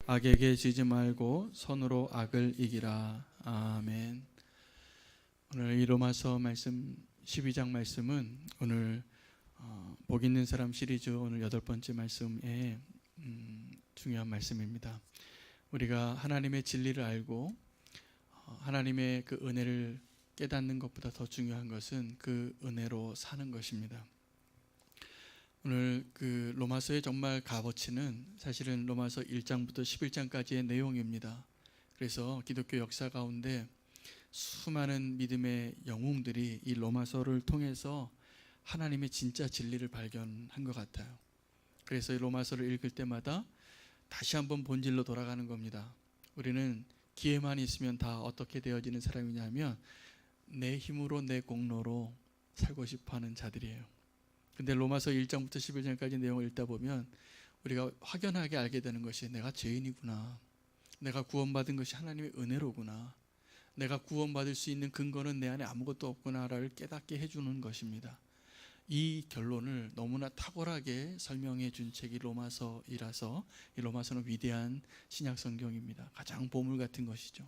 악에게 지지 말고 선으로 악을 이기라. 아멘. 오늘 이 로마서 말씀 12장 말씀은 오늘 복 있는 사람 시리즈 오늘 8번째 말씀에 중요한 말씀입니다. 우리가 하나님의 진리를 알고 하나님의 그 은혜를 깨닫는 것보다 더 중요한 것은 그 은혜로 사는 것입니다. 오늘 그 로마서의 정말 값어치는 사실은 로마서 1장부터 11장까지의 내용입니다. 그래서 기독교 역사 가운데 수많은 믿음의 영웅들이 이 로마서를 통해서 하나님의 진짜 진리를 발견한 것 같아요. 그래서 이 로마서를 읽을 때마다 다시 한번 본질로 돌아가는 겁니다. 우리는 기회만 있으면 다 어떻게 되어지는 사람이냐면 내 힘으로 내 공로로 살고 싶어하는 자들이에요. 근데 로마서 1장부터 11장까지 내용을 읽다 보면 우리가 확연하게 알게 되는 것이 내가 죄인이구나, 내가 구원받은 것이 하나님의 은혜로구나, 내가 구원받을 수 있는 근거는 내 안에 아무것도 없구나를 깨닫게 해주는 것입니다. 이 결론을 너무나 탁월하게 설명해 준 책이 로마서이라서 이 로마서는 위대한 신약 성경입니다. 가장 보물 같은 것이죠.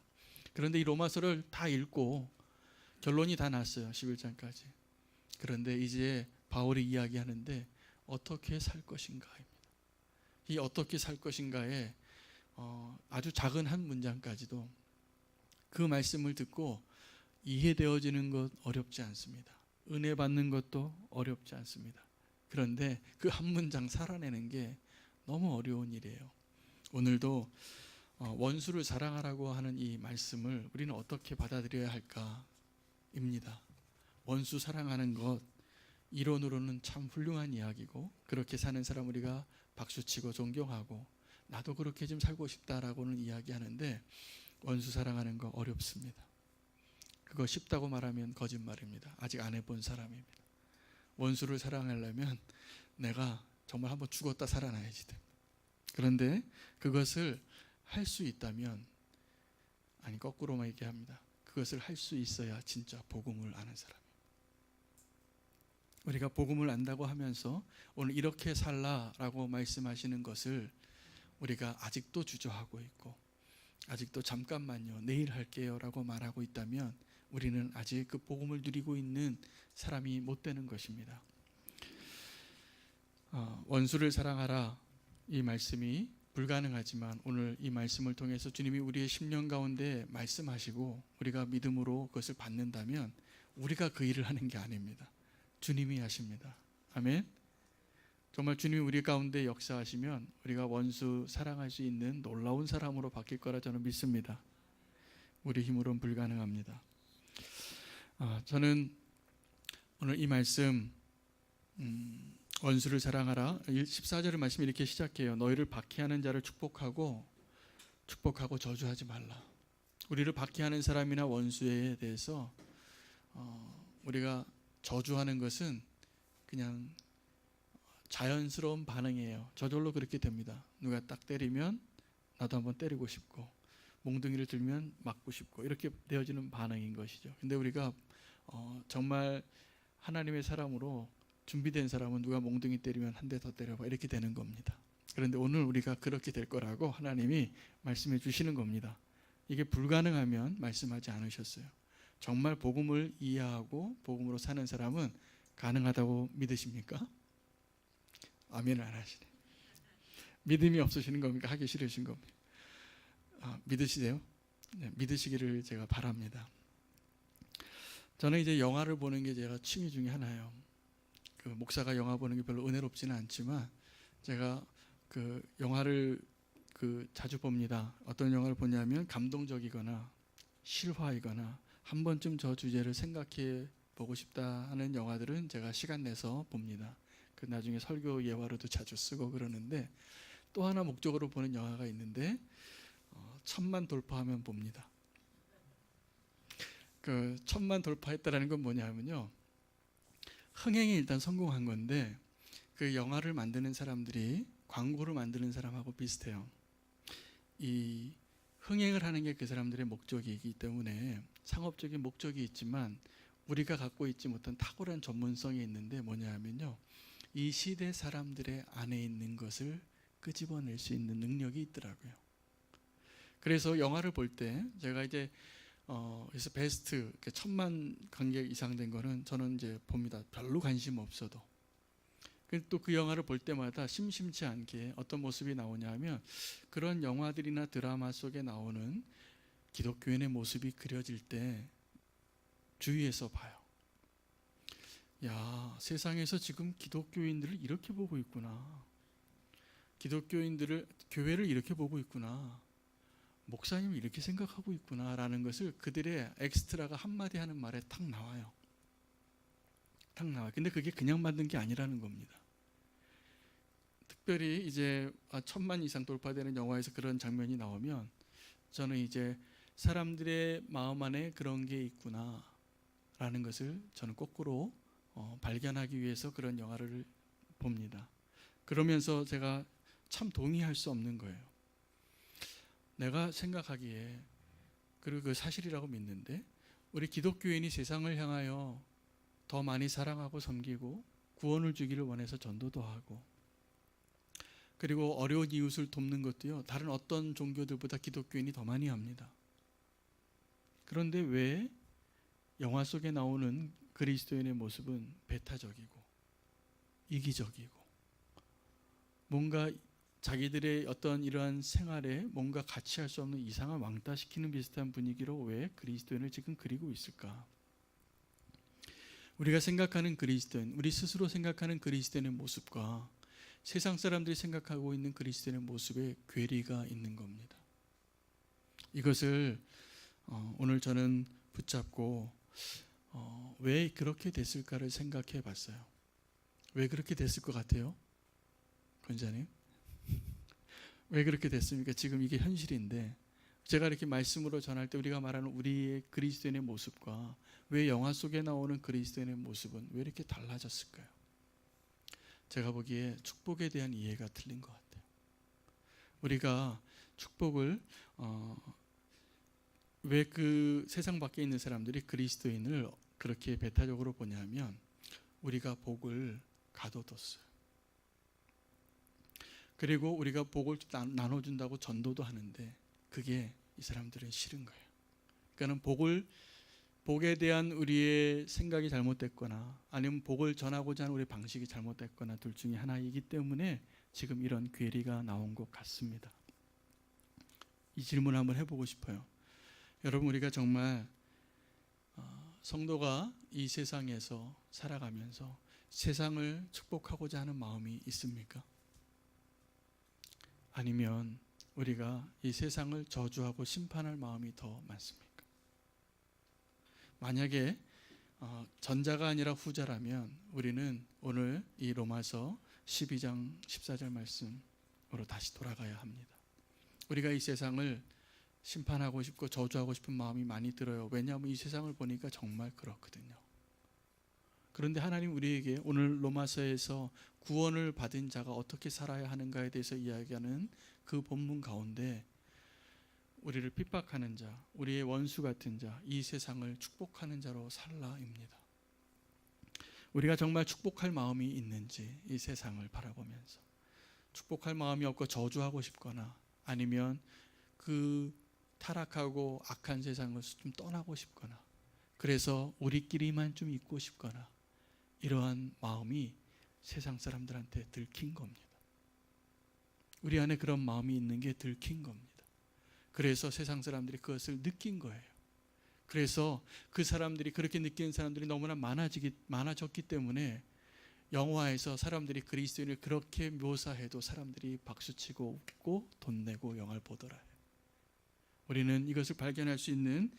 그런데 이 로마서를 다 읽고 결론이 다 났어요. 11장까지. 그런데 이제 바울이 이야기하는데 어떻게 살 것인가입니다. 이 어떻게 살 것인가에 아주 작은 한 문장까지도 그 말씀을 듣고 이해되어지는 것 어렵지 않습니다. 은혜 받는 것도 어렵지 않습니다. 그런데 그 한 문장 살아내는 게 너무 어려운 일이에요. 오늘도 원수를 사랑하라고 하는 이 말씀을 우리는 어떻게 받아들여야 할까입니다. 원수 사랑하는 것 이론으로는 참 훌륭한 이야기고 그렇게 사는 사람 우리가 박수치고 존경하고 나도 그렇게 좀 살고 싶다라고는 이야기하는데 원수 사랑하는 거 어렵습니다. 그거 쉽다고 말하면 거짓말입니다. 아직 안 해본 사람입니다. 원수를 사랑하려면 내가 정말 한번 죽었다 살아나야지 됩니다. 그런데 그것을 할 수 있다면, 아니 거꾸로만 얘기합니다. 그것을 할 수 있어야 진짜 복음을 아는 사람입니다. 우리가 복음을 안다고 하면서 오늘 이렇게 살라라고 말씀하시는 것을 우리가 아직도 주저하고 있고 아직도 잠깐만요, 내일 할게요 라고 말하고 있다면 우리는 아직 그 복음을 누리고 있는 사람이 못 되는 것입니다. 원수를 사랑하라 이 말씀이 불가능하지만 오늘 이 말씀을 통해서 주님이 우리의 심령 가운데 말씀하시고 우리가 믿음으로 그것을 받는다면 우리가 그 일을 하는 게 아닙니다. 주님이 하십니다. 아멘. 정말 주님이 우리 가운데 역사하시면 우리가 원수 사랑할 수 있는 놀라운 사람으로 바뀔 거라 저는 믿습니다. 우리 힘으로는 불가능합니다. 저는 오늘 이 말씀 원수를 사랑하라 14절의 말씀이 이렇게 시작해요. 너희를 박해하는 자를 축복하고 저주하지 말라. 우리를 박해하는 사람이나 원수에 대해서 우리가 저주하는 것은 그냥 자연스러운 반응이에요. 저절로 그렇게 됩니다. 누가 딱 때리면 나도 한번 때리고 싶고 몽둥이를 들면 맞고 싶고 이렇게 되어지는 반응인 것이죠. 근데 우리가 정말 하나님의 사람으로 준비된 사람은 누가 몽둥이 때리면 한 대 더 때려봐 이렇게 되는 겁니다. 그런데 오늘 우리가 그렇게 될 거라고 하나님이 말씀해 주시는 겁니다. 이게 불가능하면 말씀하지 않으셨어요. 정말 복음을 이해하고 복음으로 사는 사람은 가능하다고 믿으십니까? 아멘을 안 하시네. 믿음이 없으시는 겁니까? 하기 싫으신 겁니까? 믿으시세요? 네, 믿으시기를 제가 바랍니다. 저는 이제 영화를 보는 게 제가 취미 중에 하나예요. 그 목사가 영화 보는 게 별로 은혜롭지는 않지만 제가 그 영화를 자주 봅니다. 어떤 영화를 보냐면 감동적이거나 실화이거나 한 번쯤 저 주제를 생각해 보고 싶다 하는 영화들은 제가 시간 내서 봅니다. 그 나중에 설교 예화로도 자주 쓰고 그러는데 또 하나 목적으로 보는 영화가 있는데 1000만 돌파하면 봅니다. 그 1000만 돌파했다라는 건 뭐냐면요, 흥행이 일단 성공한 건데 그 영화를 만드는 사람들이 광고를 만드는 사람하고 비슷해요. 이 흥행을 하는 게 그 사람들의 목적이기 때문에 상업적인 목적이 있지만 우리가 갖고 있지 못한 탁월한 전문성이 있는데 뭐냐면요, 이 시대 사람들의 안에 있는 것을 끄집어낼 수 있는 능력이 있더라고요. 그래서 영화를 볼 때 제가 이제 그래서 베스트 1000만 관객 이상 된 거는 저는 이제 봅니다. 별로 관심 없어도. 또 그 영화를 볼 때마다 심심치 않게 어떤 모습이 나오냐면 그런 영화들이나 드라마 속에 나오는 기독교인의 모습이 그려질 때 주위에서 봐요. 야, 세상에서 지금 기독교인들을 이렇게 보고 있구나. 기독교인들을, 교회를 이렇게 보고 있구나. 목사님을 이렇게 생각하고 있구나 라는 것을 그들의 엑스트라가 한마디 하는 말에 탁 나와요. 탁 나와요. 근데 그게 그냥 만든 게 아니라는 겁니다. 특별히 이제 1000만 이상 돌파되는 영화에서 그런 장면이 나오면 저는 이제 사람들의 마음 안에 그런 게 있구나 라는 것을 저는 거꾸로 발견하기 위해서 그런 영화를 봅니다. 그러면서 제가 참 동의할 수 없는 거예요. 내가 생각하기에, 그리고 그 사실이라고 믿는데, 우리 기독교인이 세상을 향하여 더 많이 사랑하고 섬기고 구원을 주기를 원해서 전도도 하고, 그리고 어려운 이웃을 돕는 것도요, 다른 어떤 종교들보다 기독교인이 더 많이 합니다. 그런데 왜 영화 속에 나오는 그리스도인의 모습은 배타적이고 이기적이고 뭔가 자기들의 어떤 이러한 생활에 뭔가 같이 할 수 없는 이상한 왕따시키는 비슷한 분위기로 왜 그리스도인을 지금 그리고 있을까? 우리가 생각하는 그리스도인, 우리 스스로 생각하는 그리스도인의 모습과 세상 사람들이 생각하고 있는 그리스도인의 모습에 괴리가 있는 겁니다. 이것을 오늘 저는 붙잡고 왜 그렇게 됐을까를 생각해 봤어요. 왜 그렇게 됐을 것 같아요? 권자님? 왜 그렇게 됐습니까? 지금 이게 현실인데 제가 이렇게 말씀으로 전할 때 우리가 말하는 우리의 그리스도인의 모습과 왜 영화 속에 나오는 그리스도인의 모습은 왜 이렇게 달라졌을까요? 제가 보기에 축복에 대한 이해가 틀린 것 같아요. 우리가 축복을 왜 그 세상 밖에 있는 사람들이 그리스도인을 그렇게 배타적으로 보냐면 우리가 복을 가둬뒀어요. 그리고 우리가 복을 나눠준다고 전도도 하는데 그게 이 사람들은 싫은 거예요. 그러니까는 복에 대한 우리의 생각이 잘못됐거나 아니면 복을 전하고자 하는 우리의 방식이 잘못됐거나 둘 중에 하나이기 때문에 지금 이런 괴리가 나온 것 같습니다. 이 질문을 한번 해보고 싶어요. 여러분, 우리가 정말 성도가 이 세상에서 살아가면서 세상을 축복하고자 하는 마음이 있습니까? 아니면 우리가 이 세상을 저주하고 심판할 마음이 더 많습니까? 만약에 전자가 아니라 후자라면 우리는 오늘 이 로마서 12장 14절 말씀으로 다시 돌아가야 합니다. 우리가 이 세상을 심판하고 싶고 저주하고 싶은 마음이 많이 들어요. 왜냐하면 이 세상을 보니까 정말 그렇거든요. 그런데 하나님 우리에게 오늘 로마서에서 구원을 받은 자가 어떻게 살아야 하는가에 대해서 이야기하는 그 본문 가운데 우리를 핍박하는 자, 우리의 원수 같은 자, 이 세상을 축복하는 자로 살라입니다. 우리가 정말 축복할 마음이 있는지 이 세상을 바라보면서 축복할 마음이 없고 저주하고 싶거나 아니면 그 타락하고 악한 세상을 좀 떠나고 싶거나 그래서 우리끼리만 좀 있고 싶거나 이러한 마음이 세상 사람들한테 들킨 겁니다. 우리 안에 그런 마음이 있는 게 들킨 겁니다. 그래서 세상 사람들이 그것을 느낀 거예요. 그래서 그 사람들이 그렇게 느끼는 사람들이 너무나 많아졌기 때문에 영화에서 사람들이 그리스도인을 그렇게 묘사해도 사람들이 박수치고 웃고 돈 내고 영화를 보더라. 우리는 이것을 발견할 수 있는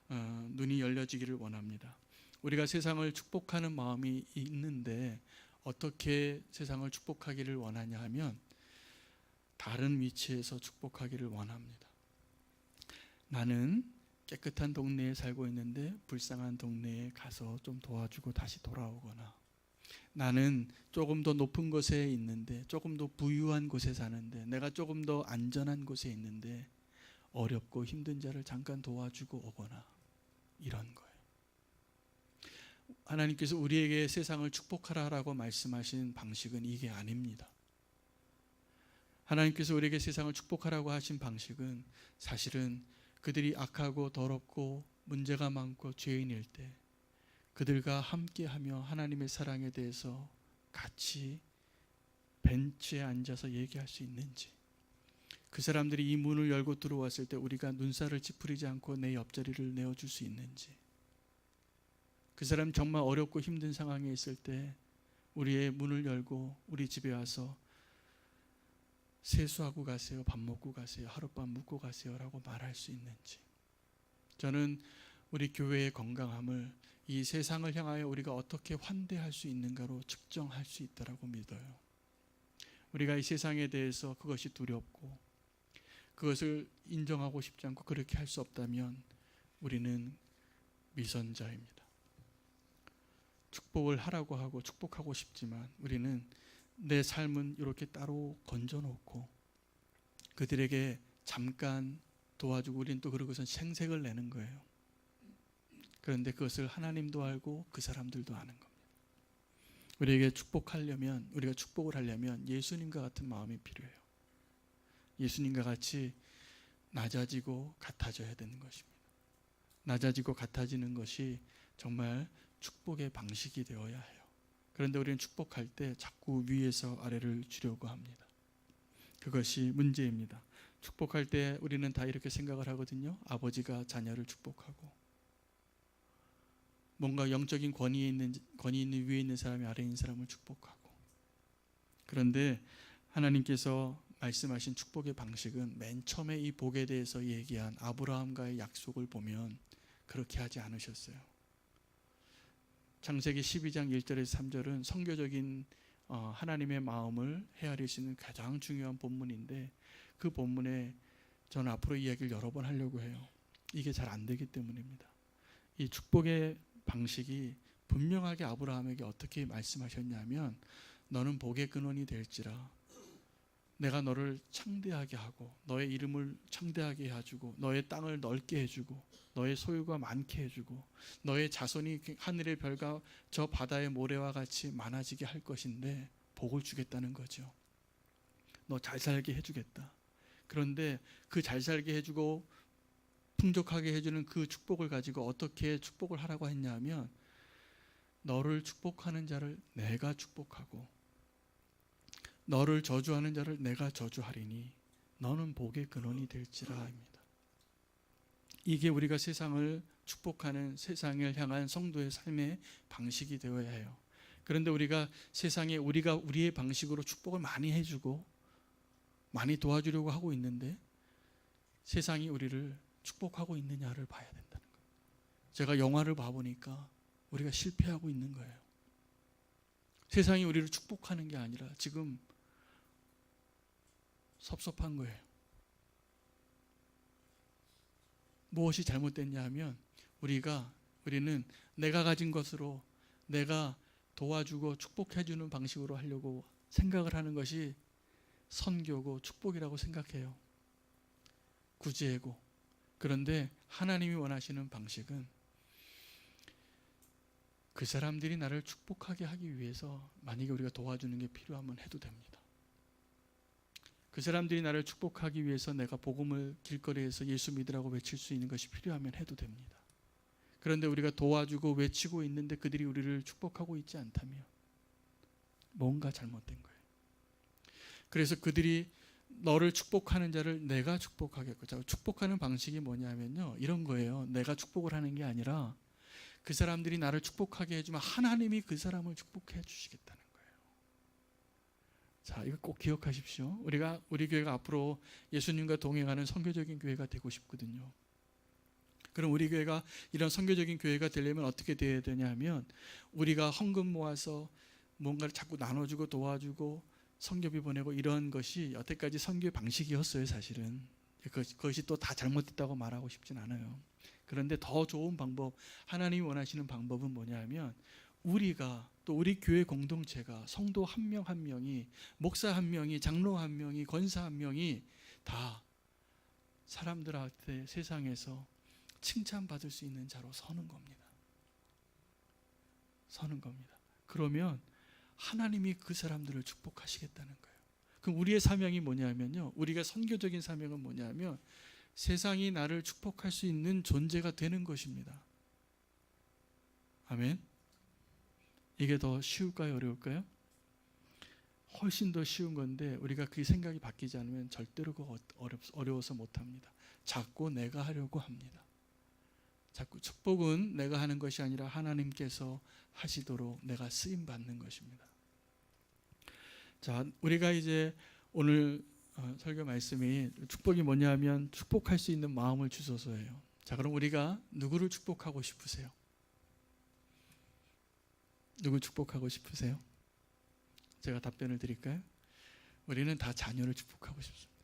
눈이 열려지기를 원합니다. 우리가 세상을 축복하는 마음이 있는데 어떻게 세상을 축복하기를 원하냐 하면 다른 위치에서 축복하기를 원합니다. 나는 깨끗한 동네에 살고 있는데 불쌍한 동네에 가서 좀 도와주고 다시 돌아오거나 나는 조금 더 높은 곳에 있는데 조금 더 부유한 곳에 사는데 내가 조금 더 안전한 곳에 있는데 어렵고 힘든 자를 잠깐 도와주고 오거나 이런 거예요. 하나님께서 우리에게 세상을 축복하라라고 말씀하신 방식은 이게 아닙니다. 하나님께서 우리에게 세상을 축복하라고 하신 방식은 사실은 그들이 악하고 더럽고 문제가 많고 죄인일 때 그들과 함께하며 하나님의 사랑에 대해서 같이 벤치에 앉아서 얘기할 수 있는지, 그 사람들이 이 문을 열고 들어왔을 때 우리가 눈살을 찌푸리지 않고 내 옆자리를 내어줄 수 있는지, 그 사람 정말 어렵고 힘든 상황에 있을 때 우리의 문을 열고 우리 집에 와서 세수하고 가세요, 밥 먹고 가세요, 하룻밤 묵고 가세요 라고 말할 수 있는지. 저는 우리 교회의 건강함을 이 세상을 향하여 우리가 어떻게 환대할 수 있는가로 측정할 수 있다고 믿어요. 우리가 이 세상에 대해서 그것이 두렵고 그것을 인정하고 싶지 않고 그렇게 할 수 없다면 우리는 미선자입니다. 축복을 하라고 하고 축복하고 싶지만 우리는 내 삶은 이렇게 따로 건져놓고 그들에게 잠깐 도와주고 우리는 또 그러고선 생색을 내는 거예요. 그런데 그것을 하나님도 알고 그 사람들도 아는 겁니다. 우리에게 축복하려면, 우리가 축복을 하려면 예수님과 같은 마음이 필요해요. 예수님과 같이 낮아지고 같아져야 되는 것입니다. 낮아지고 같아지는 것이 정말 축복의 방식이 되어야 해요. 그런데 우리는 축복할 때 자꾸 위에서 아래를 주려고 합니다. 그것이 문제입니다. 축복할 때 우리는 다 이렇게 생각을 하거든요. 아버지가 자녀를 축복하고 뭔가 영적인 권위 있는 위에 있는 사람이 아래에 있는 사람을 축복하고. 그런데 하나님께서 말씀하신 축복의 방식은 맨 처음에 이 복에 대해서 얘기한 아브라함과의 약속을 보면 그렇게 하지 않으셨어요. 창세기 12장 1절에서 3절은 선교적인 하나님의 마음을 헤아리시는 가장 중요한 본문인데, 그 본문에 저는 앞으로 이야기를 여러 번 하려고 해요. 이게 잘 안 되기 때문입니다. 이 축복의 방식이 분명하게 아브라함에게 어떻게 말씀하셨냐면, 너는 복의 근원이 될지라, 내가 너를 창대하게 하고 너의 이름을 창대하게 해주고 너의 땅을 넓게 해주고 너의 소유가 많게 해주고 너의 자손이 하늘의 별과 저 바다의 모래와 같이 많아지게 할 것인데 복을 주겠다는 거죠. 너 잘 살게 해주겠다. 그런데 그 잘 살게 해주고 풍족하게 해주는 그 축복을 가지고 어떻게 축복을 하라고 했냐면, 너를 축복하는 자를 내가 축복하고 너를 저주하는 자를 내가 저주하리니 너는 복의 근원이 될지라입니다. 이게 우리가 세상을 축복하는, 세상을 향한 성도의 삶의 방식이 되어야 해요. 그런데 우리가 세상에 우리의 방식으로 축복을 많이 해주고 많이 도와주려고 하고 있는데 세상이 우리를 축복하고 있느냐를 봐야 된다는 거예요. 제가 영화를 봐보니까 우리가 실패하고 있는 거예요. 세상이 우리를 축복하는 게 아니라 지금 섭섭한 거예요. 무엇이 잘못됐냐 하면 우리는 내가 가진 것으로 내가 도와주고 축복해주는 방식으로 하려고 생각을 하는 것이 선교고 축복이라고 생각해요. 구제고. 그런데 하나님이 원하시는 방식은 그 사람들이 나를 축복하게 하기 위해서 만약에 우리가 도와주는 게 필요하면 해도 됩니다. 그 사람들이 나를 축복하기 위해서 내가 복음을 길거리에서 예수 믿으라고 외칠 수 있는 것이 필요하면 해도 됩니다. 그런데 우리가 도와주고 외치고 있는데 그들이 우리를 축복하고 있지 않다면 뭔가 잘못된 거예요. 그래서 그들이 너를 축복하는 자를 내가 축복하겠고, 축복하는 방식이 뭐냐면요, 이런 거예요. 내가 축복을 하는 게 아니라 그 사람들이 나를 축복하게 해주면 하나님이 그 사람을 축복해 주시겠다는 거예요. 자, 이거 꼭 기억하십시오. 우리 교회가 앞으로 예수님과 동행하는 선교적인 교회가 되고 싶거든요. 그럼 우리 교회가 이런 선교적인 교회가 되려면 어떻게 되어야 되냐면, 우리가 헌금 모아서 뭔가를 자꾸 나눠주고 도와주고 선교비 보내고 이런 것이 여태까지 선교의 방식이었어요. 사실은 그것이 또 다 잘못됐다고 말하고 싶진 않아요. 그런데 더 좋은 방법, 하나님이 원하시는 방법은 뭐냐면, 우리가 또 우리 교회 공동체가 성도 한 명 한 명이, 목사 한 명이, 장로 한 명이, 권사 한 명이 다 사람들한테 세상에서 칭찬받을 수 있는 자로 서는 겁니다. 서는 겁니다. 그러면 하나님이 그 사람들을 축복하시겠다는 거예요. 그럼 우리의 사명이 뭐냐면요, 우리가 선교적인 사명은 뭐냐면 세상이 나를 축복할 수 있는 존재가 되는 것입니다. 아멘. 이게 더 쉬울까요, 어려울까요? 훨씬 더 쉬운 건데 우리가 그 생각이 바뀌지 않으면 절대로 그거 어려워서 못합니다. 자꾸 내가 하려고 합니다. 자꾸 축복은 내가 하는 것이 아니라 하나님께서 하시도록 내가 쓰임 받는 것입니다. 자, 우리가 이제 오늘 설교 말씀이 축복이 뭐냐면 축복할 수 있는 마음을 주소서예요. 자, 그럼 우리가 누구를 축복하고 싶으세요? 누구 축복하고 싶으세요? 제가 답변을 드릴까요? 우리는 다 자녀를 축복하고 싶습니다.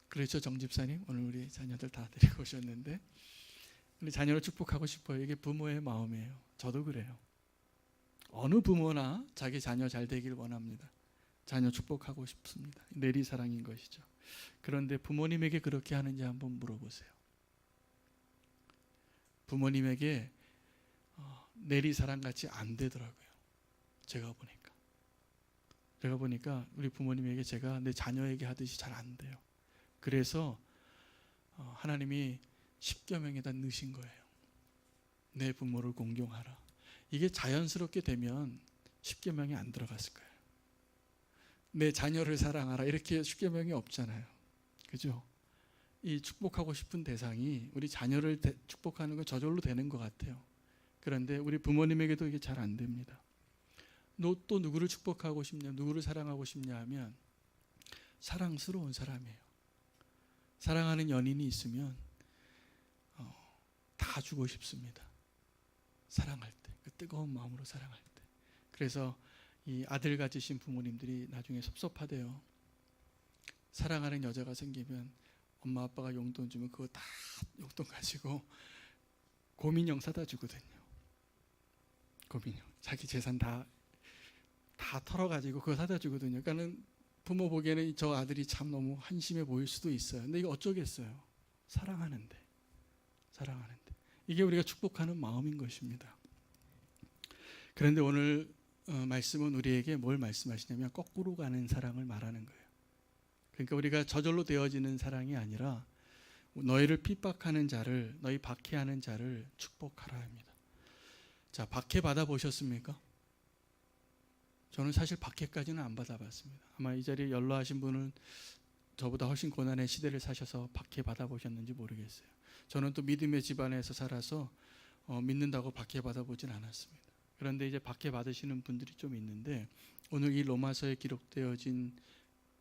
그렇죠, 정 집사님? 오늘 우리 자녀들 다 데리고 오셨는데 우리 자녀를 축복하고 싶어요. 이게 부모의 마음이에요. 저도 그래요. 어느 부모나 자기 자녀 잘 되길 원합니다. 자녀 축복하고 싶습니다. 내리사랑인 것이죠. 그런데 부모님에게 그렇게 하는지 한번 물어보세요. 부모님에게 내리사랑 같이 안 되더라고요. 제가 보니까 우리 부모님에게 제가 내 자녀에게 하듯이 잘 안 돼요. 그래서 하나님이 십계명에다 넣으신 거예요. 내 부모를 공경하라. 이게 자연스럽게 되면 십계명이 안 들어갔을 거예요. 내 자녀를 사랑하라 이렇게 십계명이 없잖아요. 그죠? 이 축복하고 싶은 대상이 우리 자녀를 축복하는 건 저절로 되는 것 같아요. 그런데 우리 부모님에게도 이게 잘 안 됩니다. 너 또 누구를 축복하고 싶냐, 누구를 사랑하고 싶냐 하면 사랑스러운 사람이에요. 사랑하는 연인이 있으면 다 주고 싶습니다. 사랑할 때, 그 뜨거운 마음으로 사랑할 때. 그래서 이 아들 가지신 부모님들이 나중에 섭섭하대요. 사랑하는 여자가 생기면 엄마 아빠가 용돈 주면 그거 다 용돈 가지고 고민형 사다 주거든요. 고민형, 자기 재산 다 털어가지고 그거 사다 주거든요. 그러니까는 부모 보기에는 저 아들이 참 너무 한심해 보일 수도 있어요. 근데 이거 어쩌겠어요. 사랑하는데. 이게 우리가 축복하는 마음인 것입니다. 그런데 오늘 말씀은 우리에게 뭘 말씀하시냐면 거꾸로 가는 사랑을 말하는 거예요. 그러니까 우리가 저절로 되어지는 사랑이 아니라 너희를 핍박하는 자를, 너희 박해하는 자를 축복하라 합니다. 자, 박해 받아보셨습니까? 저는 사실 박해까지는 안 받아봤습니다. 아마 이 자리에 연로하신 분은 저보다 훨씬 고난의 시대를 사셔서 박해 받아보셨는지 모르겠어요. 저는 또 믿음의 집안에서 살아서 믿는다고 박해 받아보진 않았습니다. 그런데 이제 박해 받으시는 분들이 좀 있는데 오늘 이 로마서에 기록되어진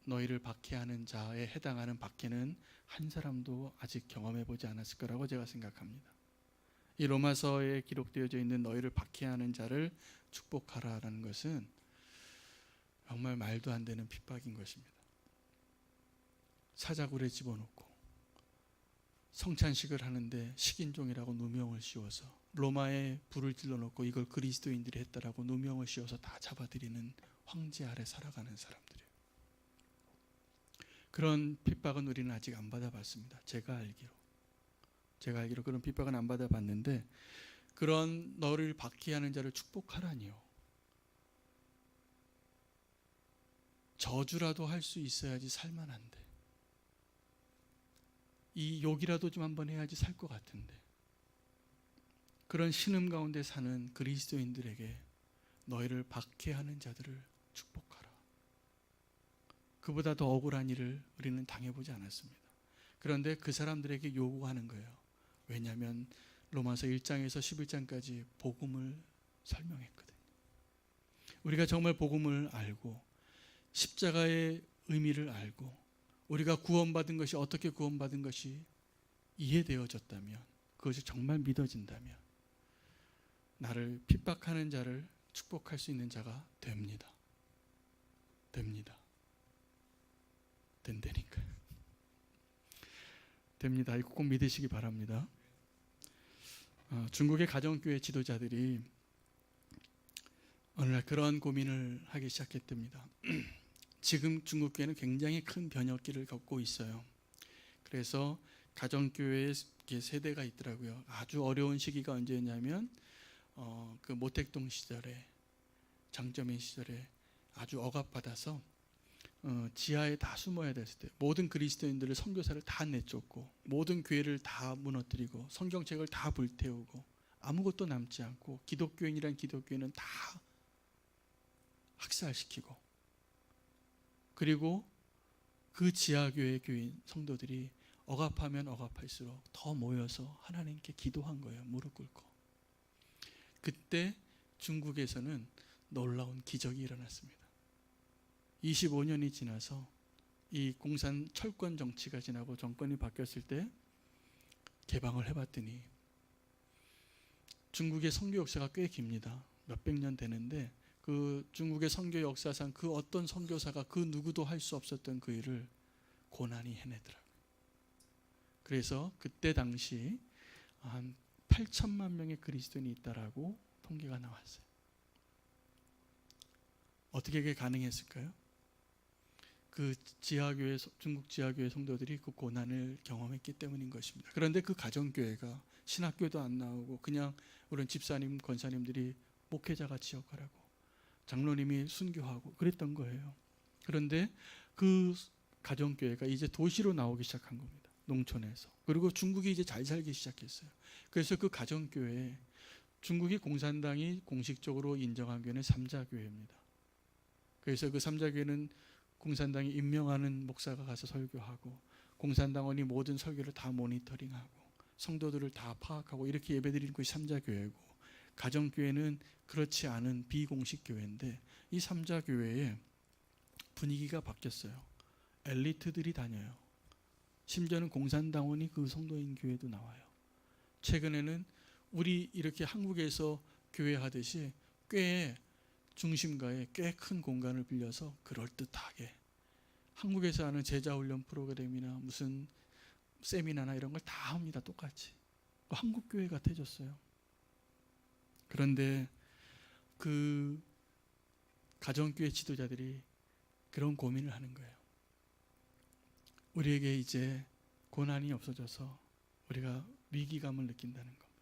너희를 박해하는 자에 해당하는 박해는 한 사람도 아직 경험해보지 않았을 거라고 제가 생각합니다. 이 로마서에 기록되어져 있는 너희를 박해하는 자를 축복하라라는 것은 정말 말도 안 되는 핍박인 것입니다. 사자굴에 집어넣고 성찬식을 하는데 식인종이라고 누명을 씌워서 로마에 불을 질러놓고 이걸 그리스도인들이 했다라고 누명을 씌워서 다 잡아들이는 황제 아래 살아가는 사람들이에요. 그런 핍박은 우리는 아직 안 받아봤습니다. 제가 알기로 그런 핍박은 안 받아봤는데 그런 너를 박해하는 자를 축복하라니요. 저주라도 할 수 있어야지 살만한데 이 욕이라도 좀 한번 해야지 살 것 같은데 그런 신음 가운데 사는 그리스도인들에게 너희를 박해하는 자들을 축복하라. 그보다 더 억울한 일을 우리는 당해보지 않았습니다. 그런데 그 사람들에게 요구하는 거예요. 왜냐하면 로마서 1장에서 11장까지 복음을 설명했거든요. 우리가 정말 복음을 알고 십자가의 의미를 알고 우리가 구원받은 것이 어떻게 구원받은 것이 이해되어졌다면 그것이 정말 믿어진다면 나를 핍박하는 자를 축복할 수 있는 자가 됩니다. 된다니까요. 됩니다. 이거 꼭 믿으시기 바랍니다. 중국의 가정교회 지도자들이 어느 날 그런 고민을 하기 시작했답니다. 지금 중국교회는 굉장히 큰 변혁기를 겪고 있어요. 그래서 가정교회의 세대가 있더라고요. 아주 어려운 시기가 언제였냐면 그 모택동 시절에 장점인 시절에 아주 억압받아서 지하에 다 숨어야 됐을 때 모든 그리스도인들을 선교사를 다 내쫓고 모든 교회를 다 무너뜨리고 성경책을 다 불태우고 아무것도 남지 않고 기독교인이란 기독교인은 다 학살시키고 그리고 그 지하교회 교인 성도들이 억압하면 억압할수록 더 모여서 하나님께 기도한 거예요. 무릎 꿇고. 그때 중국에서는 놀라운 기적이 일어났습니다. 25년이 지나서 이 공산 철권 정치가 지나고 정권이 바뀌었을 때 개방을 해봤더니 중국의 선교 역사가 꽤 깁니다. 몇백 년 되는데 그 중국의 선교 역사상 그 어떤 선교사가 그 누구도 할 수 없었던 그 일을 고난이 해내더라고요. 그래서 그때 당시 한 8천만 명의 그리스도인이 있다라고 통계가 나왔어요. 어떻게 그게 가능했을까요? 그 지하교회, 중국 지하교회 성도들이 그 고난을 경험했기 때문인 것입니다. 그런데 그 가정교회가 신학교도 안 나오고 그냥 우리는 집사님, 권사님들이 목회자같이 역할하고 장로님이 순교하고 그랬던 거예요. 그런데 그 가정교회가 이제 도시로 나오기 시작한 겁니다. 농촌에서. 그리고 중국이 이제 잘 살기 시작했어요. 그래서 그 가정교회에 중국이 공산당이 공식적으로 인정한 교회는 삼자교회입니다. 그래서 그 삼자교회는 공산당이 임명하는 목사가 가서 설교하고 공산당원이 모든 설교를 다 모니터링하고 성도들을 다 파악하고 이렇게 예배드리는 것이 삼자교회고 가정교회는 그렇지 않은 비공식 교회인데 이 삼자교회의 분위기가 바뀌었어요. 엘리트들이 다녀요. 심지어는 공산당원이 그 성도인 교회도 나와요. 최근에는 우리 이렇게 한국에서 교회 하듯이 꽤 중심가에 꽤 큰 공간을 빌려서 그럴듯하게 한국에서 하는 제자훈련 프로그램이나 무슨 세미나나 이런 걸 다 합니다. 똑같이. 한국 교회 같아졌어요. 그런데 그 가정교회 지도자들이 그런 고민을 하는 거예요. 우리에게 이제 고난이 없어져서 우리가 위기감을 느낀다는 겁니다.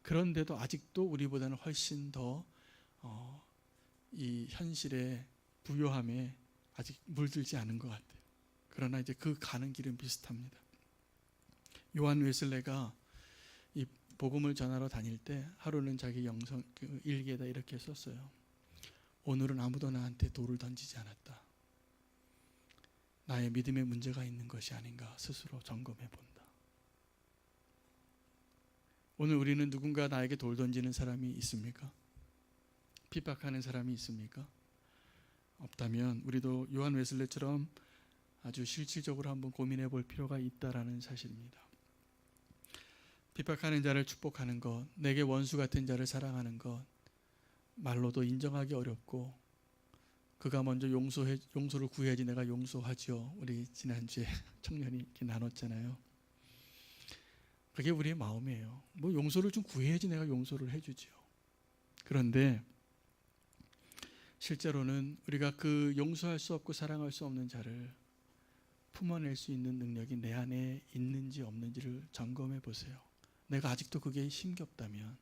그런데도 아직도 우리보다는 훨씬 더 이 현실의 부요함에 아직 물들지 않은 것 같아요. 그러나 이제 그 가는 길은 비슷합니다. 요한 웨슬레가 이 복음을 전하러 다닐 때 하루는 자기 영성 일기에다 이렇게 썼어요. 오늘은 아무도 나한테 돌을 던지지 않았다. 나의 믿음에 문제가 있는 것이 아닌가 스스로 점검해 본다. 오늘 우리는 누군가 나에게 돌 던지는 사람이 있습니까? 핍박하는 사람이 있습니까? 없다면 우리도 요한 웨슬레처럼 아주 실질적으로 한번 고민해 볼 필요가 있다라는 사실입니다. 핍박하는 자를 축복하는 것, 내게 원수 같은 자를 사랑하는 것, 말로도 인정하기 어렵고 그가 먼저 용서를 구해야지 내가 용서하죠. 우리 지난주에 청년이 이렇게 나눴잖아요. 그게 우리의 마음이에요. 뭐 용서를 좀 구해야지 내가 용서를 해주지요. 그런데 실제로는 우리가 그 용서할 수 없고 사랑할 수 없는 자를 품어낼 수 있는 능력이 내 안에 있는지 없는지를 점검해 보세요. 내가 아직도 그게 힘겹다면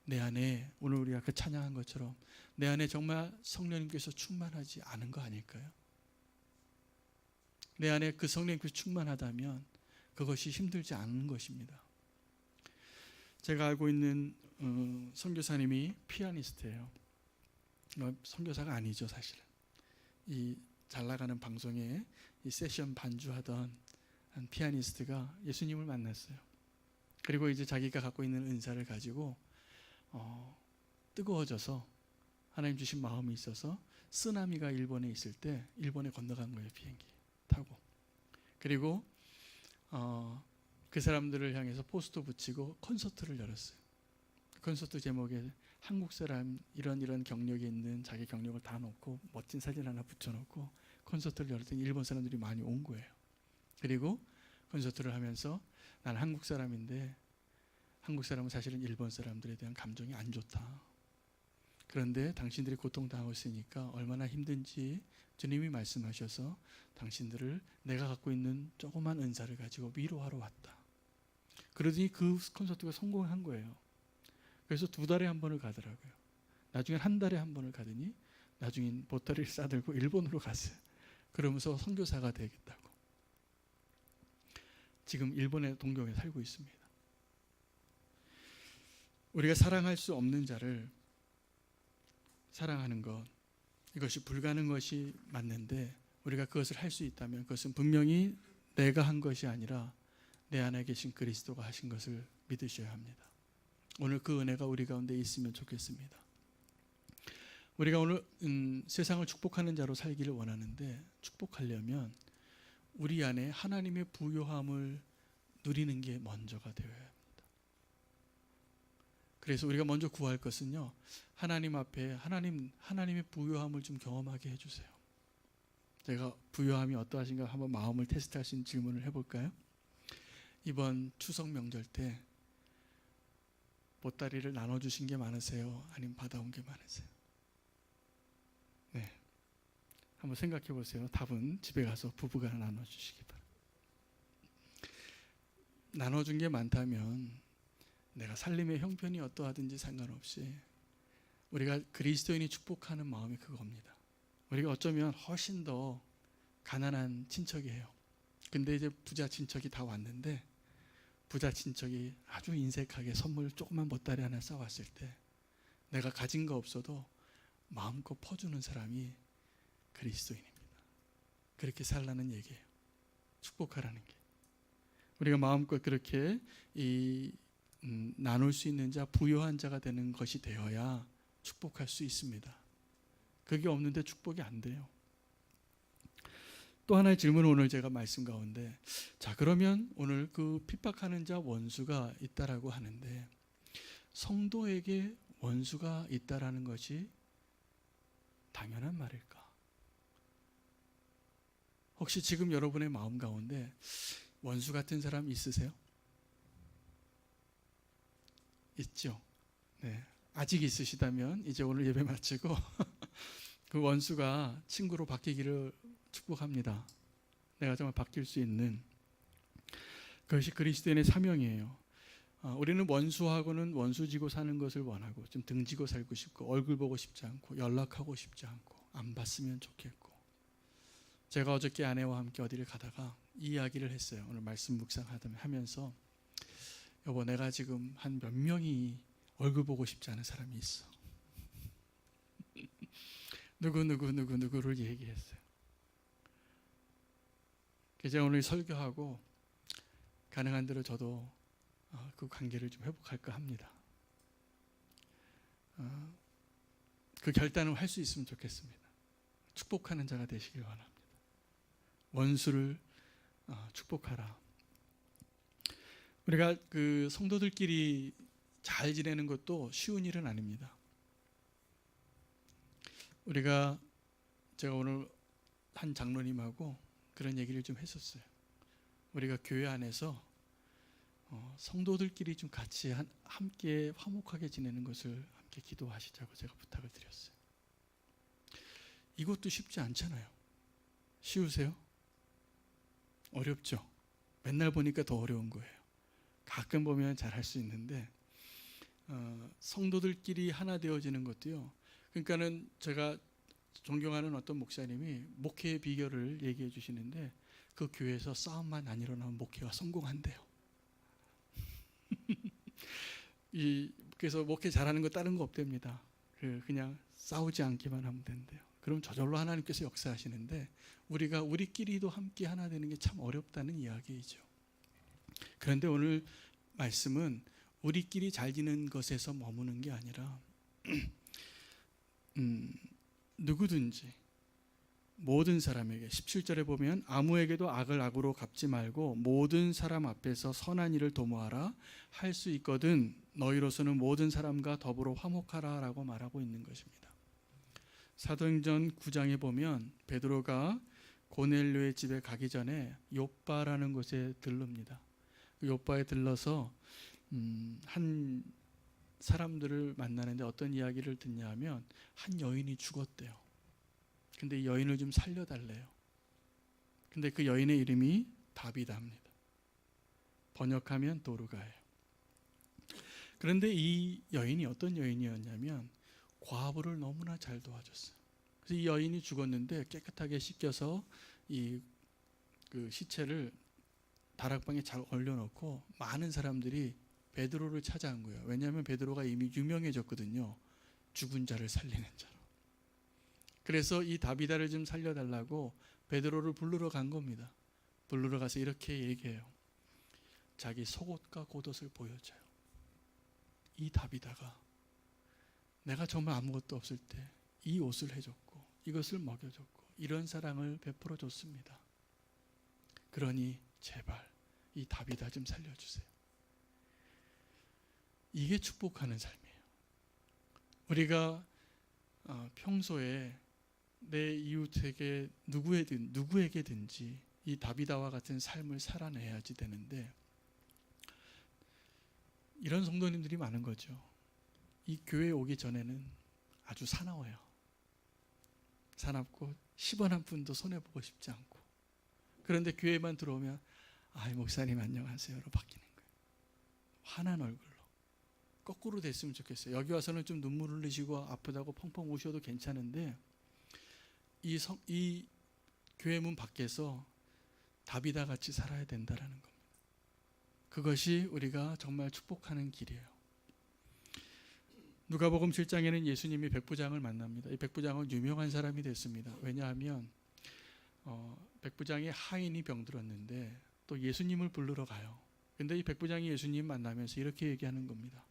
내 안에 오늘 우리가 그 찬양한 것처럼 내 안에 정말 성령님께서 충만하지 않은 거 아닐까요? 내 안에 그 성령님께서 충만하다면 그것이 힘들지 않은 것입니다. 제가 알고 있는 선교사님이 피아니스트예요. 선교사가 아니죠, 사실은. 이 잘 나가는 방송에 이 세션 반주하던 한 피아니스트가 예수님을 만났어요. 그리고 이제 자기가 갖고 있는 은사를 가지고 뜨거워져서 하나님 주신 마음이 있어서 쓰나미가 일본에 있을 때 일본에 건너간 거예요. 비행기 타고. 그리고 그 사람들을 향해서 포스터 붙이고 콘서트를 열었어요. 콘서트 제목에 한국 사람 이런 경력이 있는 자기 경력을 다 놓고 멋진 사진 하나 붙여놓고 콘서트를 열었더니 일본 사람들이 많이 온 거예요. 그리고 콘서트를 하면서 난 한국 사람인데 한국 사람은 사실은 일본 사람들에 대한 감정이 안 좋다. 그런데 당신들이 고통당하고 있으니까 얼마나 힘든지 주님이 말씀하셔서 당신들을 내가 갖고 있는 조그만 은사를 가지고 위로하러 왔다. 그러더니 그 콘서트가 성공한 거예요. 그래서 2달에 한 번을 가더라고요. 나중엔 1달에 한 번을 가더니 나중엔 보따리를 싸들고 일본으로 갔어요. 그러면서 선교사가 되겠다고. 지금 일본의 동경에 살고 있습니다. 우리가 사랑할 수 없는 자를 사랑하는 것, 이것이 불가능한 것이 맞는데, 우리가 그것을 할 수 있다면 그것은 분명히 내가 한 것이 아니라 내 안에 계신 그리스도가 하신 것을 믿으셔야 합니다. 오늘 그 은혜가 우리 가운데 있으면 좋겠습니다. 우리가 오늘 세상을 축복하는 자로 살기를 원하는데, 축복하려면 우리 안에 하나님의 부요함을 누리는 게 먼저가 되어야 합니다. 그래서 우리가 먼저 구할 것은요, 하나님 앞에 하나님의 부요함을 좀 경험하게 해주세요. 제가 부요함이 어떠하신가 한번 마음을 테스트할 수 있는 질문을 해볼까요? 이번 추석 명절 때 보따리를 나눠주신 게 많으세요? 아니면 받아온 게 많으세요? 네, 한번 생각해 보세요. 답은 집에 가서 부부가 나눠주시기 바랍니다. 나눠준 게 많다면 내가 살림의 형편이 어떠하든지 상관없이 우리가 그리스도인이 축복하는 마음이 그겁니다. 우리가 어쩌면 훨씬 더 가난한 친척이에요. 근데 이제 부자 친척이 다 왔는데, 부자 친척이 아주 인색하게 선물 조그만 보따리 하나 싸왔을 때 내가 가진 거 없어도 마음껏 퍼주는 사람이 그리스도인입니다. 그렇게 살라는 얘기예요. 축복하라는 게. 우리가 마음껏 그렇게 나눌 수 있는 자, 부요한 자가 되는 것이 되어야 축복할 수 있습니다. 그게 없는데 축복이 안 돼요. 또 하나의 질문은 오늘 제가 말씀 가운데, 자 그러면 오늘 그 핍박하는 자 원수가 있다라고 하는데, 성도에게 원수가 있다라는 것이 당연한 말일까? 혹시 지금 여러분의 마음 가운데 원수 같은 사람 있으세요? 있죠? 네. 아직 있으시다면 이제 오늘 예배 마치고 그 원수가 친구로 바뀌기를 축복합니다. 내가 정말 바뀔 수 있는, 그것이 그리스도인의 사명이에요. 우리는 원수하고는 원수지고 사는 것을 원하고, 좀 등지고 살고 싶고, 얼굴 보고 싶지 않고, 연락하고 싶지 않고, 안 봤으면 좋겠고. 제가 어저께 아내와 함께 어디를 가다가 이 이야기를 했어요. 오늘 말씀 묵상하면서, 여보 내가 지금 한 몇 명이 얼굴 보고 싶지 않은 사람이 있어. 누구를 얘기했어요. 그래서 오늘 설교하고 가능한 대로 저도 그 관계를 좀 회복할까 합니다. 그 결단을 할 수 있으면 좋겠습니다. 축복하는 자가 되시길 원합니다. 원수를 축복하라. 우리가 그 성도들끼리 잘 지내는 것도 쉬운 일은 아닙니다. 제가 오늘 한 장로님하고 그런 얘기를 좀 했었어요. 우리가 교회 안에서 성도들끼리 좀 같이 함께 화목하게 지내는 것을 함께 기도하시자고 제가 부탁을 드렸어요. 이것도 쉽지 않잖아요. 쉬우세요? 어렵죠? 맨날 보니까 더 어려운 거예요. 가끔 보면 잘할 수 있는데, 성도들끼리 하나 되어지는 것도요. 그러니까는 제가 존경하는 어떤 목사님이 목회의 비결을 얘기해 주시는데, 그 교회에서 싸움만 안 일어나면 목회가 성공한대요. 그래서 목회 잘하는 거 다른 거 없답니다. 그냥 싸우지 않기만 하면 된대요. 그럼 저절로 하나님께서 역사하시는데, 우리가 우리끼리도 함께 하나 되는 게 참 어렵다는 이야기이죠. 그런데 오늘 말씀은 우리끼리 잘 지는 것에서 머무는 게 아니라 누구든지 모든 사람에게, 17절에 보면 아무에게도 악을 악으로 갚지 말고 모든 사람 앞에서 선한 일을 도모하라. 할 수 있거든 너희로서는 모든 사람과 더불어 화목하라 라고 말하고 있는 것입니다. 사도행전 9장에 보면 베드로가 고넬료의 집에 가기 전에 욥바라는 곳에 들릅니다. 그 욥바에 들러서 한 사람들을 만나는데 어떤 이야기를 듣냐 하면, 한 여인이 죽었대요. 근데 이 여인을 좀 살려달래요. 근데 그 여인의 이름이 다비다입니다. 번역하면 도르가예요. 그런데 이 여인이 어떤 여인이었냐면 과부를 너무나 잘 도와줬어요. 그래서 이 여인이 죽었는데 깨끗하게 씻겨서 이 그 시체를 다락방에 잘 올려놓고 많은 사람들이 베드로를 찾아간 거예요. 왜냐하면 베드로가 이미 유명해졌거든요. 죽은 자를 살리는 자로. 그래서 이 다비다를 좀 살려달라고 베드로를 부르러 간 겁니다. 부르러 가서 이렇게 얘기해요. 자기 속옷과 겉옷을 보여줘요. 이 다비다가 내가 정말 아무것도 없을 때 이 옷을 해줬고 이것을 먹여줬고 이런 사랑을 베풀어 줬습니다. 그러니 제발 이 다비다 좀 살려주세요. 이게 축복하는 삶이에요. 우리가 평소에 내 이웃에게 누구에게든지 이 다비다와 같은 삶을 살아내야지 되는데 이런 성도님들이 많은 거죠. 이 교회에 오기 전에는 아주 사나워요. 사납고 10원 한 푼도 손해보고 싶지 않고, 그런데 교회만 들어오면 아이 목사님 안녕하세요로 바뀌는 거예요. 환한 얼굴로. 거꾸로 됐으면 좋겠어요. 여기 와서는 좀 눈물 흘리시고 아프다고 펑펑 우셔도 괜찮은데 이 교회 문 밖에서 다비다 같이 살아야 된다라는 겁니다. 그것이 우리가 정말 축복하는 길이에요. 누가복음 7장에는 예수님이 백부장을 만납니다. 이 백부장은 유명한 사람이 됐습니다. 왜냐하면 백부장의 하인이 병들었는데 또 예수님을 부르러 가요. 근데 이 백부장이 예수님 만나면서 이렇게 얘기하는 겁니다.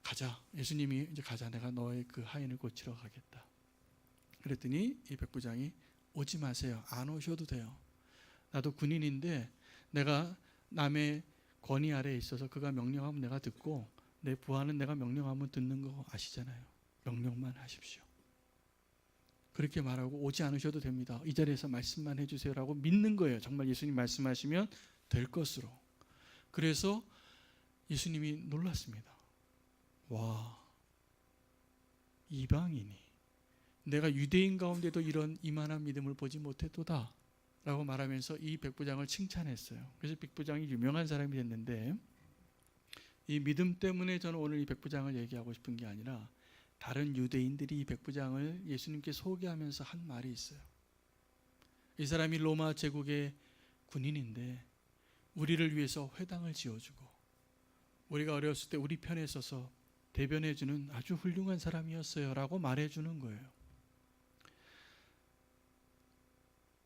가자. 예수님이 이제 가자. 내가 너의 그 하인을 고치러 가겠다. 그랬더니 이 백부장이 오지 마세요. 안 오셔도 돼요. 나도 군인인데 내가 남의 권위 아래에 있어서 그가 명령하면 내가 듣고 내 부하는 내가 명령하면 듣는 거 아시잖아요. 명령만 하십시오. 그렇게 말하고 오지 않으셔도 됩니다. 이 자리에서 말씀만 해주세요라고 믿는 거예요. 정말 예수님 말씀하시면 될 것으로. 그래서 예수님이 놀랐습니다. 와, 이방인이 내가 유대인 가운데도 이런 이만한 믿음을 보지 못했도다 라고 말하면서 이 백부장을 칭찬했어요. 그래서 백부장이 유명한 사람이 됐는데, 이 믿음 때문에 저는 오늘 이 백부장을 얘기하고 싶은 게 아니라 다른 유대인들이 이 백부장을 예수님께 소개하면서 한 말이 있어요. 이 사람이 로마 제국의 군인인데 우리를 위해서 회당을 지어주고 우리가 어렸을 때 우리 편에 서서 대변해주는 아주 훌륭한 사람이었어요 라고 말해주는 거예요.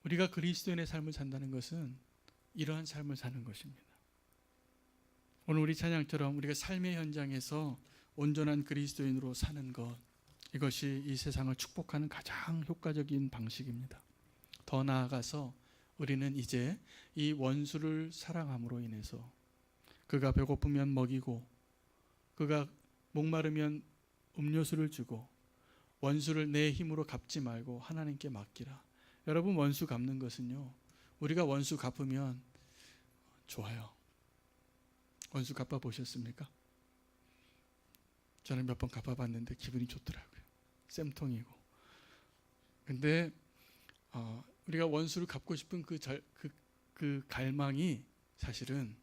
우리가 그리스도인의 삶을 산다는 것은 이러한 삶을 사는 것입니다. 오늘 우리 찬양처럼 우리가 삶의 현장에서 온전한 그리스도인으로 사는 것, 이것이 이 세상을 축복하는 가장 효과적인 방식입니다. 더 나아가서 우리는 이제 이 원수를 사랑함으로 인해서 그가 배고프면 먹이고 그가 목마르면 음료수를 주고 원수를 내 힘으로 갚지 말고 하나님께 맡기라. 여러분, 원수 갚는 것은요, 우리가 원수 갚으면 좋아요. 원수 갚아보셨습니까? 저는 몇 번 갚아봤는데 기분이 좋더라고요. 쌤통이고. 근데 우리가 원수를 갚고 싶은 그 갈망이 사실은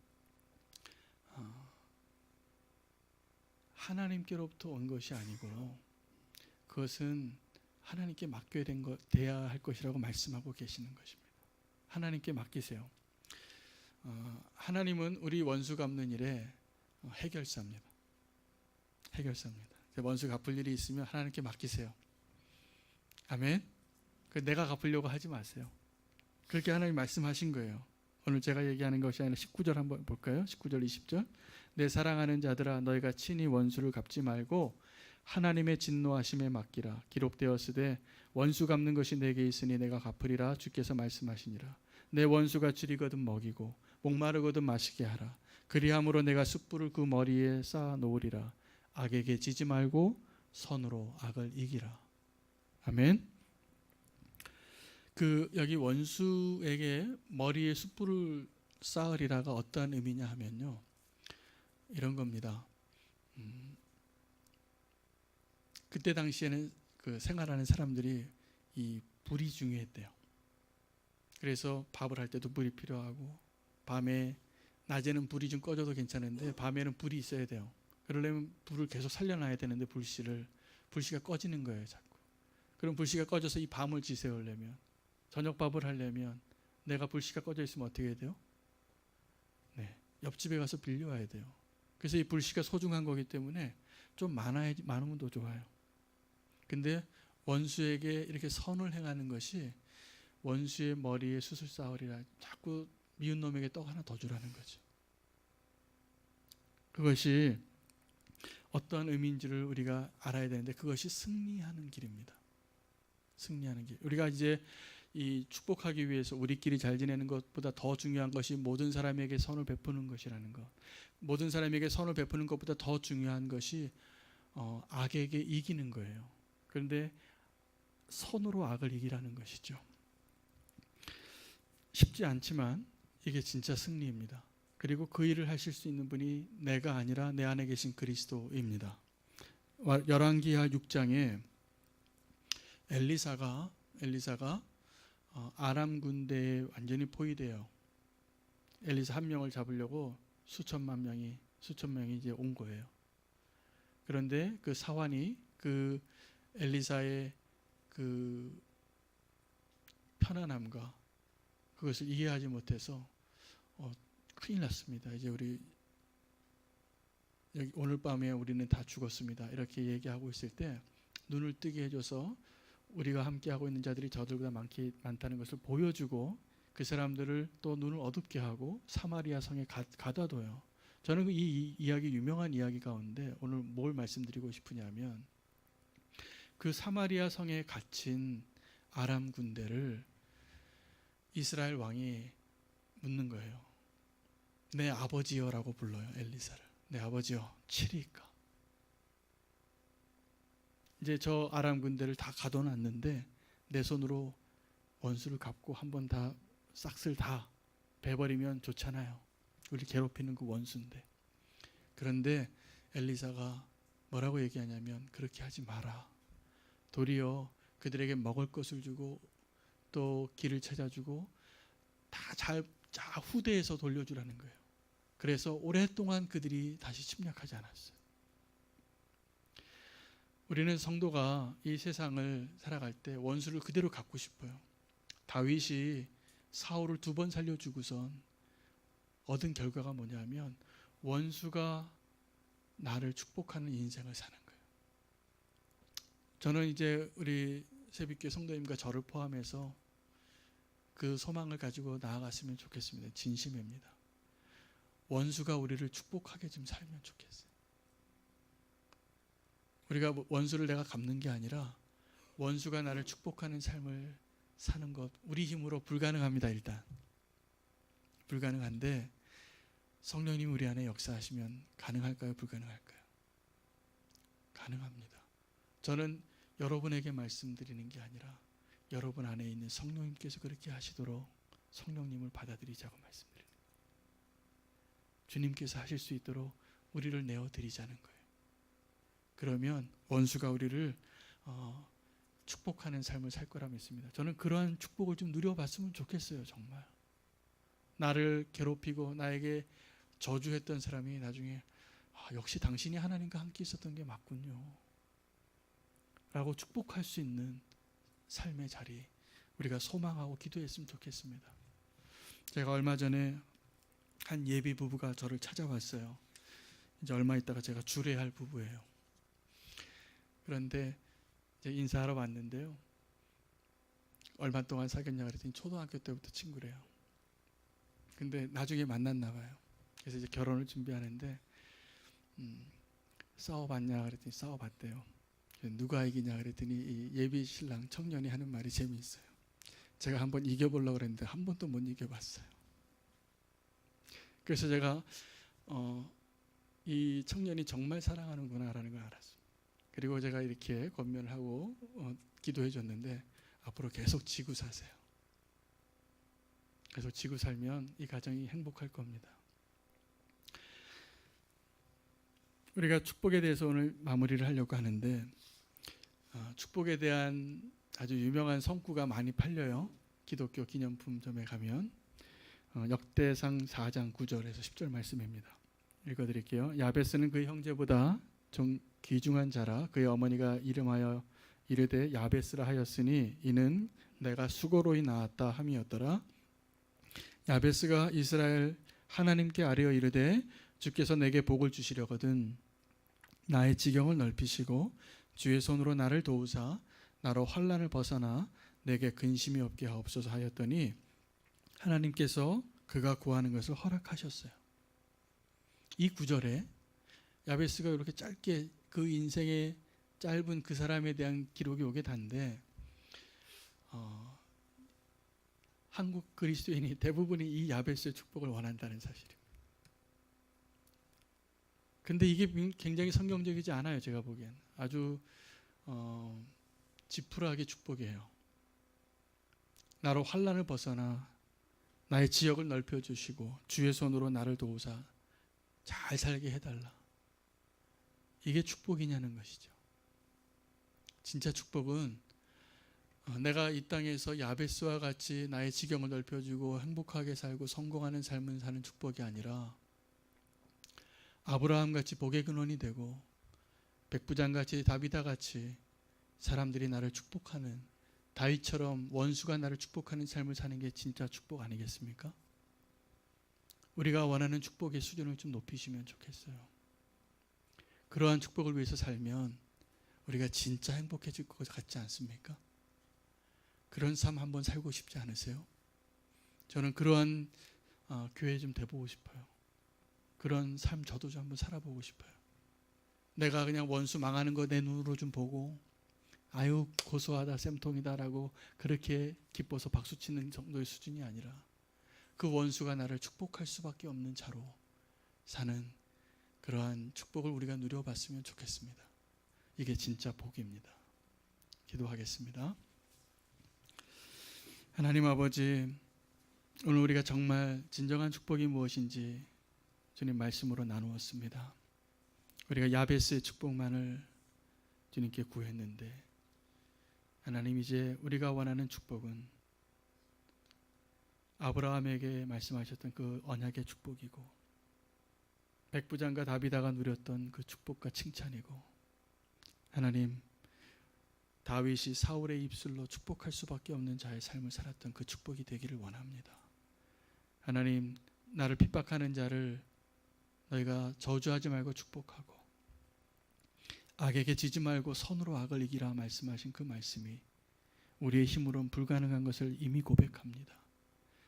하나님께로부터 온 것이 아니고 그것은 하나님께 맡겨야 돼야 할 것이라고 말씀하고 계시는 것입니다. 하나님께 맡기세요. 하나님은 우리 원수 갚는 일에 해결사입니다. 해결사입니다. 원수 갚을 일이 있으면 하나님께 맡기세요. 아멘. 내가 갚으려고 하지 마세요. 그렇게 하나님 말씀하신 거예요. 오늘 제가 얘기하는 것이 아니라 19절 한번 볼까요? 19절 20절. 내 사랑하는 자들아, 너희가 친히 원수를 갚지 말고 하나님의 진노하심에 맡기라. 기록되었으되 원수 갚는 것이 내게 있으니 내가 갚으리라. 주께서 말씀하시니라. 내 원수가 줄이거든 먹이고 목마르거든 마시게 하라. 그리함으로 내가 숯불을 그 머리에 쌓아 놓으리라. 악에게 지지 말고 선으로 악을 이기라. 아멘. 여기 원수에게 머리에 숯불을 쌓으리라가 어떠한 의미냐 하면요, 이런 겁니다. 그때 당시에는 그 생활하는 사람들이 이 불이 중요했대요. 그래서 밥을 할 때도 불이 필요하고, 밤에 낮에는 불이 좀 꺼져도 괜찮은데 밤에는 불이 있어야 돼요. 그러려면 불을 계속 살려놔야 되는데 불씨가 꺼지는 거예요, 자꾸. 그럼 불씨가 꺼져서 이 밤을 지새우려면, 저녁밥을 하려면 내가 불씨가 꺼져 있으면 어떻게 해야 돼요? 네, 옆집에 가서 빌려와야 돼요. 그래서 이 불씨가 소중한 거기 때문에 좀 많으면 더 좋아요. 근데 원수에게 이렇게 선을 행하는 것이 원수의 머리에 수술사월이라, 자꾸 미운 놈에게 떡 하나 더 주라는 거죠. 그것이 어떠한 의미인지를 우리가 알아야 되는데, 그것이 승리하는 길입니다. 승리하는 길. 우리가 이제 이 축복하기 위해서 우리끼리 잘 지내는 것보다 더 중요한 것이 모든 사람에게 선을 베푸는 것이라는 것. 모든 사람에게 선을 베푸는 것보다 더 중요한 것이 악에게 이기는 거예요. 그런데 선으로 악을 이기라는 것이죠. 쉽지 않지만 이게 진짜 승리입니다. 그리고 그 일을 하실 수 있는 분이 내가 아니라 내 안에 계신 그리스도입니다. 열왕기하 6장에 엘리사가 아람 군대에 완전히 포위돼요. 엘리사 한 명을 잡으려고 수천 명이 이제 온 거예요. 그런데 그 사환이 그 엘리사의 그 편안함과 그것을 이해하지 못해서 큰일 났습니다. 이제 우리 여기 오늘 밤에 우리는 다 죽었습니다. 이렇게 얘기하고 있을 때 눈을 뜨게 해줘서 우리가 함께하고 있는 자들이 저들보다 많다는 것을 보여주고 그 사람들을 또 눈을 어둡게 하고 사마리아 성에 가다 둬요. 저는 이 이야기, 유명한 이야기 가운데 오늘 뭘 말씀드리고 싶으냐면, 그 사마리아 성에 갇힌 아람 군대를 이스라엘 왕이 묻는 거예요. 내 아버지여라고 불러요. 엘리사를. 내 아버지여, 치리까? 이제 저 아람 군대를 다 가둬놨는데 내 손으로 원수를 갚고 한번 다 싹쓸 다 베버리면 좋잖아요. 우리 괴롭히는 그 원수인데. 그런데 엘리사가 뭐라고 얘기하냐면, 그렇게 하지 마라. 도리어 그들에게 먹을 것을 주고 또 길을 찾아주고 다 후대에서 돌려주라는 거예요. 그래서 오랫동안 그들이 다시 침략하지 않았어요. 우리는 성도가 이 세상을 살아갈 때 원수를 그대로 갚고 싶어요. 다윗이 사울을 2번 살려주고선 얻은 결과가 뭐냐면, 원수가 나를 축복하는 인생을 사는 거예요. 저는 이제 우리 새벽교회 성도님과 저를 포함해서 그 소망을 가지고 나아갔으면 좋겠습니다. 진심입니다. 원수가 우리를 축복하게 좀 살면 좋겠어요. 우리가 원수를 내가 갚는 게 아니라 원수가 나를 축복하는 삶을 사는 것, 우리 힘으로 불가능합니다. 일단 불가능한데 성령님 우리 안에 역사하시면 가능할까요? 불가능할까요? 가능합니다. 저는 여러분에게 말씀드리는 게 아니라 여러분 안에 있는 성령님께서 그렇게 하시도록 성령님을 받아들이자고 말씀드립니다. 주님께서 하실 수 있도록 우리를 내어드리자는 거예요. 그러면 원수가 우리를 축복하는 삶을 살 거라 믿습니다. 저는 그러한 축복을 좀 누려봤으면 좋겠어요. 정말 나를 괴롭히고 나에게 저주했던 사람이 나중에 역시 당신이 하나님과 함께 있었던 게 맞군요 라고 축복할 수 있는 삶의 자리, 우리가 소망하고 기도했으면 좋겠습니다. 제가 얼마 전에 한 예비 부부가 저를 찾아왔어요. 이제 얼마 있다가 제가 주례할 부부예요. 그런데 이제 인사하러 왔는데요, 얼마 동안 사귀었냐 그랬더니 초등학교 때부터 친구래요. 근데 나중에 만났나 봐요. 그래서 이제 결혼을 준비하는데 싸워봤냐 그랬더니 싸워봤대요. 누가 이기냐 그랬더니 이 예비 신랑 청년이 하는 말이 재미있어요. 제가 한번 이겨보려고 그랬는데 한 번도 못 이겨봤어요. 그래서 제가 이 청년이 정말 사랑하는구나 라는 걸 알았어요. 그리고 제가 이렇게 권면을 하고 기도해 줬는데, 앞으로 계속 지고 사세요. 계속 지고 살면 이 가정이 행복할 겁니다. 우리가 축복에 대해서 오늘 마무리를 하려고 하는데, 축복에 대한 아주 유명한 성구가 많이 팔려요. 기독교 기념품점에 가면 역대상 4장 9절에서 10절 말씀입니다. 읽어드릴게요. 야베스는 그의 형제보다 좀 귀중한 자라. 그의 어머니가 이름하여 이르되 야베스라 하였으니 이는 내가 수고로이 낳았다 함이었더라. 야베스가 이스라엘 하나님께 아뢰어 이르되 주께서 내게 복을 주시려거든 나의 지경을 넓히시고 주의 손으로 나를 도우사 나로 환난을 벗어나 내게 근심이 없게 하옵소서 하였더니 하나님께서 그가 구하는 것을 허락하셨어요. 이 구절에 야베스가 이렇게 짧게 그 인생의 짧은 그 사람에 대한 기록이 오게 단데 한국 그리스도인이 대부분이 이 야베스의 축복을 원한다는 사실입니다. 근데 이게 굉장히 성경적이지 않아요. 제가 보기엔 아주 지푸라기 축복이에요. 나로 환난을 벗어나 나의 지역을 넓혀주시고 주의 손으로 나를 도우사 잘 살게 해달라. 이게 축복이냐는 것이죠. 진짜 축복은 내가 이 땅에서 야베스와 같이 나의 지경을 넓혀주고 행복하게 살고 성공하는 삶을 사는 축복이 아니라 아브라함같이 복의 근원이 되고 백부장같이 다비다같이 사람들이 나를 축복하는 다윗처럼 원수가 나를 축복하는 삶을 사는 게 진짜 축복 아니겠습니까? 우리가 원하는 축복의 수준을 좀 높이시면 좋겠어요. 그러한 축복을 위해서 살면 우리가 진짜 행복해질 것 같지 않습니까? 그런 삶 한번 살고 싶지 않으세요? 저는 그러한 교회 좀 돼보고 싶어요. 그런 삶 저도 좀 한번 살아보고 싶어요. 내가 그냥 원수 망하는 거 내 눈으로 좀 보고 아유 고소하다 쌤통이다라고 그렇게 기뻐서 박수치는 정도의 수준이 아니라 그 원수가 나를 축복할 수밖에 없는 자로 사는 그러한 축복을 우리가 누려봤으면 좋겠습니다. 이게 진짜 복입니다. 기도하겠습니다. 하나님 아버지, 오늘 우리가 정말 진정한 축복이 무엇인지 주님 말씀으로 나누었습니다. 우리가 야베스의 축복만을 주님께 구했는데 하나님 이제 우리가 원하는 축복은 아브라함에게 말씀하셨던 그 언약의 축복이고 백부장과 다비다가 누렸던 그 축복과 칭찬이고 하나님 다윗이 사울의 입술로 축복할 수밖에 없는 자의 삶을 살았던 그 축복이 되기를 원합니다. 하나님 나를 핍박하는 자를 너희가 저주하지 말고 축복하고 악에게 지지 말고 선으로 악을 이기라 말씀하신 그 말씀이 우리의 힘으로는 불가능한 것을 이미 고백합니다.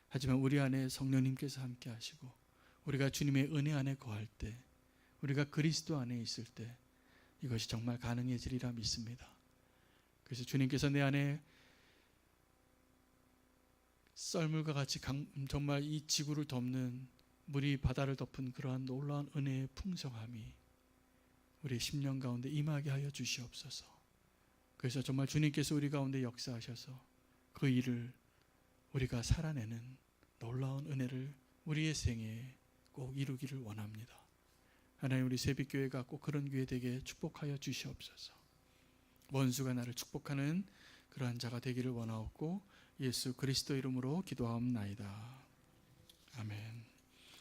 하지만 우리 안에 성령님께서 함께 하시고 우리가 주님의 은혜 안에 거할 때 우리가 그리스도 안에 있을 때 이것이 정말 가능해지리라 믿습니다. 그래서 주님께서 내 안에 썰물과 같이 정말 이 지구를 덮는 물이 바다를 덮은 그러한 놀라운 은혜의 풍성함이 우리의 심령 가운데 임하게 하여 주시옵소서. 그래서 정말 주님께서 우리 가운데 역사하셔서 그 일을 우리가 살아내는 놀라운 은혜를 우리의 생애에 꼭 이루기를 원합니다. 하나님 우리 새빛교회가 꼭 그런 교회 되게 축복하여 주시옵소서. 원수가 나를 축복하는 그러한 자가 되기를 원하옵고 예수 그리스도 이름으로 기도하옵나이다. 아멘.